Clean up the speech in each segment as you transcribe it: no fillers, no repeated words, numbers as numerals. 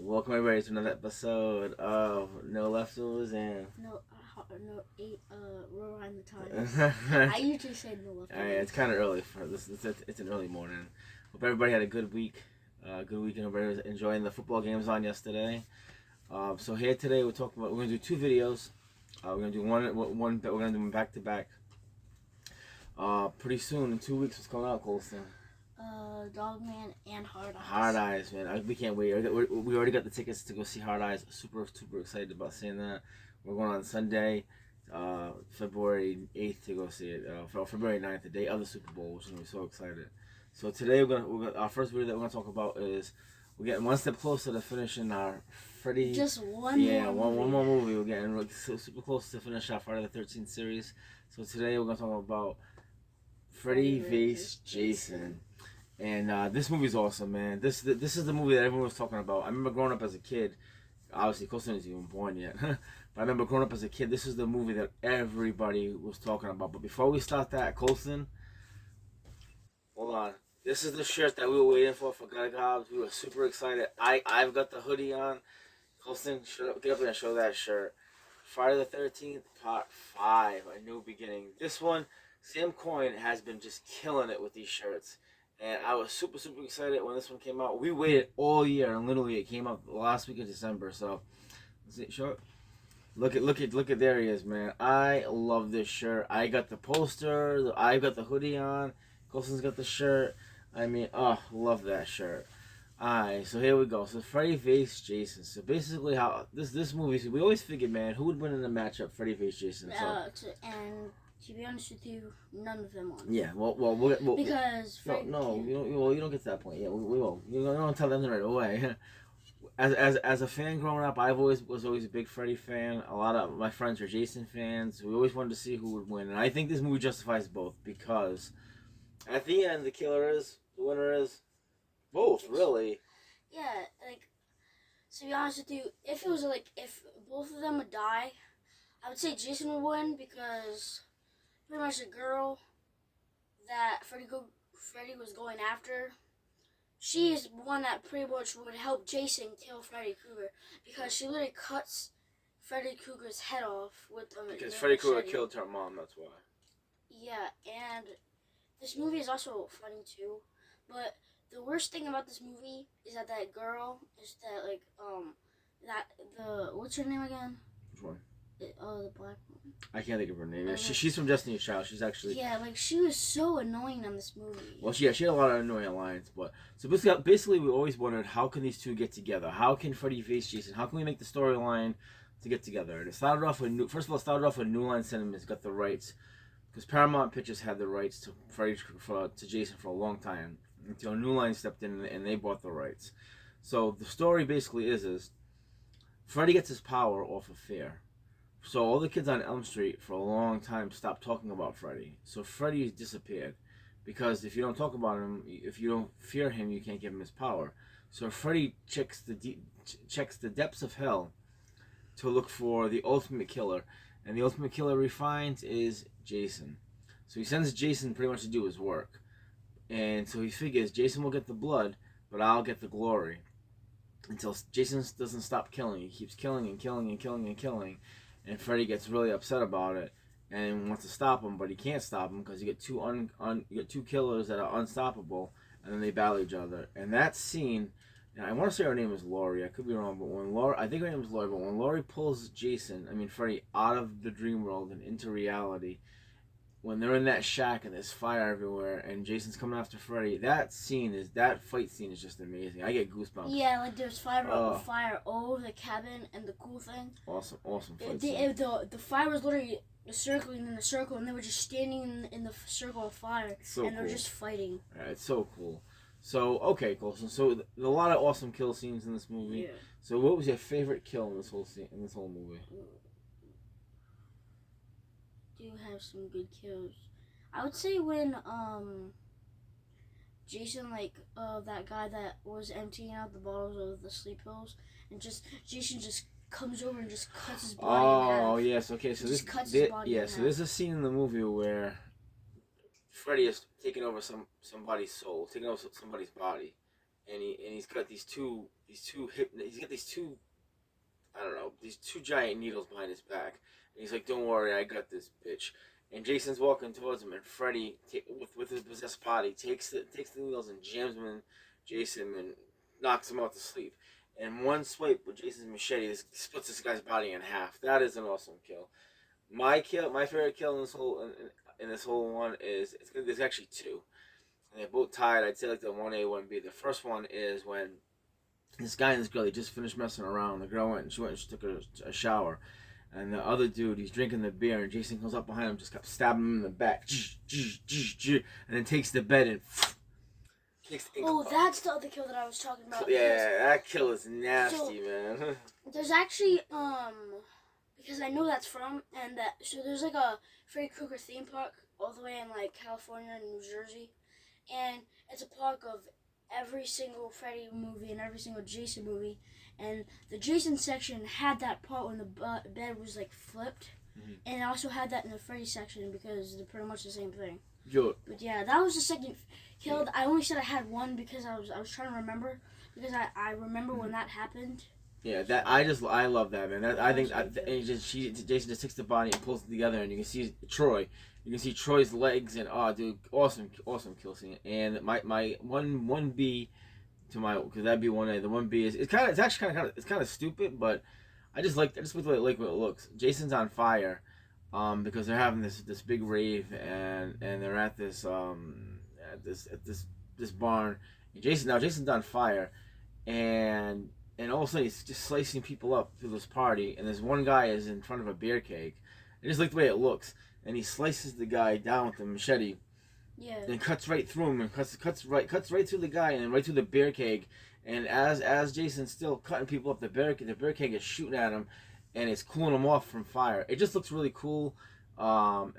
Welcome everybody to another episode of No Leftovers and No, rewind the time. I usually say no leftovers. Alright, it's kind of early for this. It's an early morning. Hope everybody had a good week. Good weekend. Everybody was enjoying the football games on yesterday. So here today we're gonna do two videos. We're gonna do one that we're gonna do back to back. Pretty soon in 2 weeks, what's coming out, Colston? Dogman and Hard Eyes. Hard Eyes, man. We can't wait. We already got the tickets to go see Hard Eyes. Super excited about seeing that. We're going on Sunday, February 8th to go see it. February 9th, the day of the Super Bowl, which is going to be so excited. So today our first video that we're going to talk about is we're getting one step closer to finishing our Freddy. Just one more movie. We're getting super close to finish our Friday the 13th series. So today we're going to talk about Freddy vs. Jason. And this movie's awesome, man. This is the movie that everyone was talking about. I remember growing up as a kid. Obviously, Colston isn't even born yet. But I remember growing up as a kid. This is the movie that everybody was talking about. But before we start that, Colston, hold on. This is the shirt that we were waiting for Gobs. We were super excited. I've got the hoodie on. Colston, get up there and show that shirt. Friday the 13th, Part 5, A New Beginning. This one, Sam Coyne has been just killing it with these shirts. And I was super excited when this one came out. We waited all year, and literally it came out the last week of December. So, look at there he is, man. I love this shirt. I got the poster. I got the hoodie on. Colston's got the shirt. I mean, love that shirt. Alright, so here we go. So Freddy vs. Jason. So basically, how this movie? So we always figured, man, who would win in the matchup, Freddy vs. Jason? To be honest with you, none of them won. Yeah, well because you don't get to that point. Yeah, we will. You don't tell them right away. As a fan growing up, I was always a big Freddy fan. A lot of my friends are Jason fans. We always wanted to see who would win, and I think this movie justifies both because at the end, the winner is both, really. Yeah, to be honest with you, if both of them would die, I would say Jason would win because pretty much the girl that Freddy was going after, she is one that pretty much would help Jason kill Freddy Krueger because she literally cuts Freddy Krueger's head off with them. Because Freddy Krueger killed her mom, that's why. Yeah, and this movie is also funny too, but the worst thing about this movie is that girl is what's her name again? Which one? The black one. I can't think of her name. She's from Destiny's Child. She's actually... Yeah, she was so annoying in this movie. Well, she had a lot of annoying lines, but... So basically we always wondered, how can these two get together? How can Freddy face Jason? How can we make the storyline to get together? And it started off with New Line Cinema's got the rights. Because Paramount Pictures had the rights to Jason for a long time. Until New Line stepped in and they bought the rights. So the story basically is Freddy gets his power off of fear. So all the kids on Elm Street for a long time stopped talking about Freddy. So Freddy disappeared. Because if you don't talk about him, if you don't fear him, you can't give him his power. So Freddy checks the depths of hell to look for the ultimate killer. And the ultimate killer he finds is Jason. So he sends Jason pretty much to do his work. And so he figures Jason will get the blood, but I'll get the glory. Until Jason doesn't stop killing. He keeps killing and killing and killing and killing. And Freddy gets really upset about it and wants to stop him, but he can't stop him because you get two killers that are unstoppable, and then they battle each other. And that scene, and I want to say her name is Laurie. I could be wrong, but I think her name is Laurie. But when Laurie pulls Freddy out of the dream world and into reality, when they're in that shack and there's fire everywhere and Jason's coming after Freddy, that fight scene is just amazing. I get goosebumps. Yeah, there's fire over the cabin, and the cool thing. Awesome fight scene. The fire was literally circling in the circle, and they were just standing in the circle of fire, and they're just fighting. Yeah, it's so cool. So okay, Colson. So a lot of awesome kill scenes in this movie. Yeah. So what was your favorite kill in this whole movie? Do have some good kills. I would say when Jason that guy that was emptying out the bottles of the sleep pills, and Jason just comes over and just cuts his body in half. Oh yes, okay. So this cuts his body in half. So there's a scene in the movie where Freddy is taking over somebody's soul, taking over somebody's body, and he's got these two he's got these two, I don't know, these two giant needles behind his back, and he's like, "Don't worry, I got this, bitch." And Jason's walking towards him, and Freddy, with his possessed body, takes the needles and jams them in Jason and knocks him out to sleep. And one swipe with Jason's machete, this splits this guy's body in half. That is an awesome kill. My favorite kill in this whole one is there's actually two, and they're both tied. I'd say like the 1A, 1B. The first one is when this guy and this girl, they just finished messing around. The girl went and she took a shower. And the other dude, he's drinking the beer, and Jason comes up behind him, just kept stabbing him in the back, and then takes the bed and kicks the Oh, that's the other kill that I was talking about. Yeah, that kill is nasty, man. There's actually, because I know that's from, and that, so there's like a Freddy Krueger theme park all the way in like California and New Jersey, and it's a park of every single Freddy movie and every single Jason movie, and the Jason section had that part when the bed was like flipped, and it also had that in the Freddy section because they're pretty much the same thing. Sure. But yeah, that was the second kill. I only said I had one because I was trying to remember, because I remember when that happened. Yeah, I love that, man. I think Jason just takes the body and pulls it together, and you can see Troy. You can see Troy's legs, and oh, dude, awesome kill scene. And my 1B to my, because that'd be 1A. The 1B is it's actually kind of stupid, but I just like what it looks. Jason's on fire, because they're having this big rave, and they're at this barn. And Jason's on fire, and all of a sudden he's just slicing people up through this party, and this one guy is in front of a beer keg. I just like the way it looks, and he slices the guy down with the machete. Yeah. And cuts right through him, and cuts right through the guy, and then right through the beer keg. And as Jason's still cutting people up, the beer keg is shooting at him, and it's cooling him off from fire. It just looks really cool.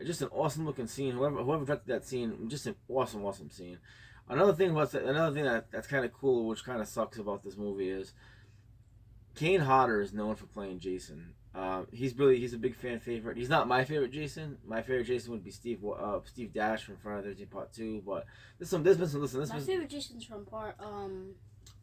Just an awesome looking scene. Whoever directed that scene, just an awesome scene. Another thing that's kind of cool, which kind of sucks about this movie, is Kane Hodder is known for playing Jason. He's a big fan favorite. He's not my favorite Jason. My favorite Jason would be Steve Dash from Friday the 13th Part 2. But my favorite Jason's from Part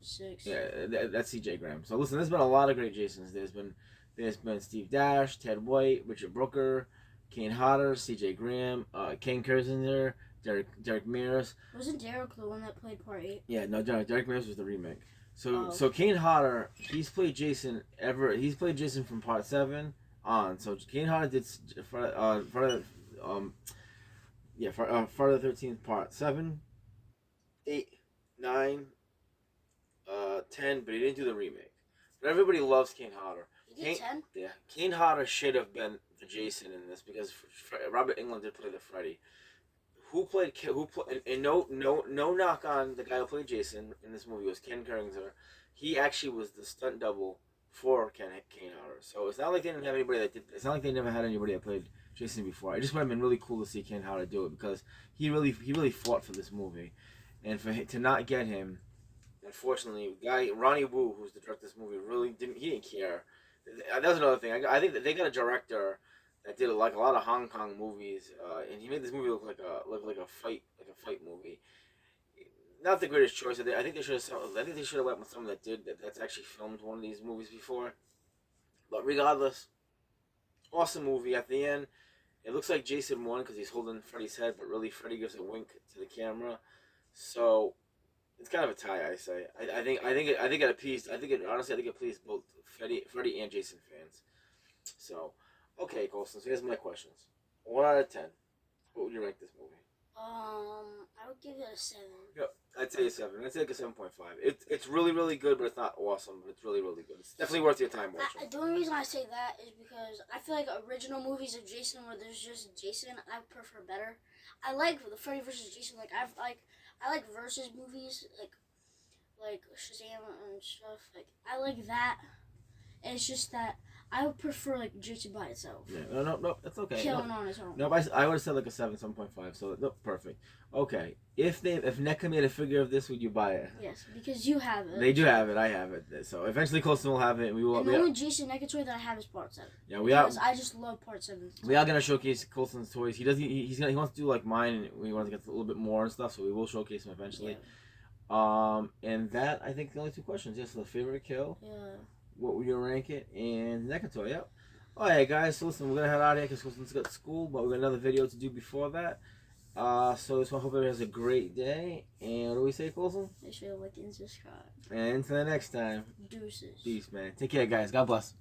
6. Yeah, that's C.J. Graham. So listen, there's been a lot of great Jasons. There's been Steve Dash, Ted White, Richard Brooker, Kane Hodder, C.J. Graham, Ken Kersinger, Derek Mears. Wasn't Derek the one that played Part 8? Yeah, no, Derek Mears was the remake. So Kane Hodder, he's played Jason from Part 7 on. So Kane Hodder did Friday the 13th Part 7, 8, 9, 10, but he didn't do the remake. But everybody loves Kane Hodder. He did 10? Yeah, Kane Hodder should have been the Jason in this, because Robert Englund did play the Freddy. And no knock on the guy who played Jason in this movie was Ken Kersinger. He actually was the stunt double for Kane Hodder. So it's not like they didn't have anybody that did. It's not like they never had anybody that played Jason before. It just would have been really cool to see Ken Hodder do it, because he really fought for this movie, and to not get him, unfortunately, Ronnie Wu, who's the director of this movie, he didn't care. That's another thing. I think that they got a director that did like a lot of Hong Kong movies, and he made this movie look like a fight movie. Not the greatest choice. I think they should have went with someone that's actually filmed one of these movies before. But regardless, awesome movie. At the end, it looks like Jason won because he's holding Freddy's head, but really Freddy gives a wink to the camera. So it's kind of a tie, I say. I think it pleased both Freddy and Jason fans. So. Okay, Colston, so here's my questions. 1 out of 10. What would you rank this movie? I would give it a 7. Yeah, I'd say a 7. I'd say like a 7.5. It's really good, but it's not awesome, but it's really good. It's definitely worth your time watching. The only reason I say that is because I feel like original movies of Jason where there's just Jason, I prefer better. I like the Freddy vs. Jason, I like versus movies, like Shazam and stuff. Like, I like that. And it's just that I would prefer like Jason by itself. Yeah, no, that's okay. Killing on his own. No, I would have said like a 7.5. So no, perfect. Okay, if NECA made a figure of this, would you buy it? Yes, because you have it. They do have it. I have it. So eventually, Colston will have it. And we will. And the only Jason NECA toy that I have is Part 7. Yeah, we are. Because I just love Part 7. We are gonna showcase Colston's toys. He wants to do like mine, and we want to get a little bit more and stuff. So we will showcase them eventually. And that I think the only two questions. Yes, the favorite kill. Yeah. What would you rank it? And Nekato. Yep. All right, guys. So listen, we're gonna head out of here because Coulston's got school, but we got another video to do before that. So I hope everybody has a great day. And what do we say, Coulson? Make sure to like and subscribe. And until the next time. Deuces. Peace, man. Take care, guys. God bless.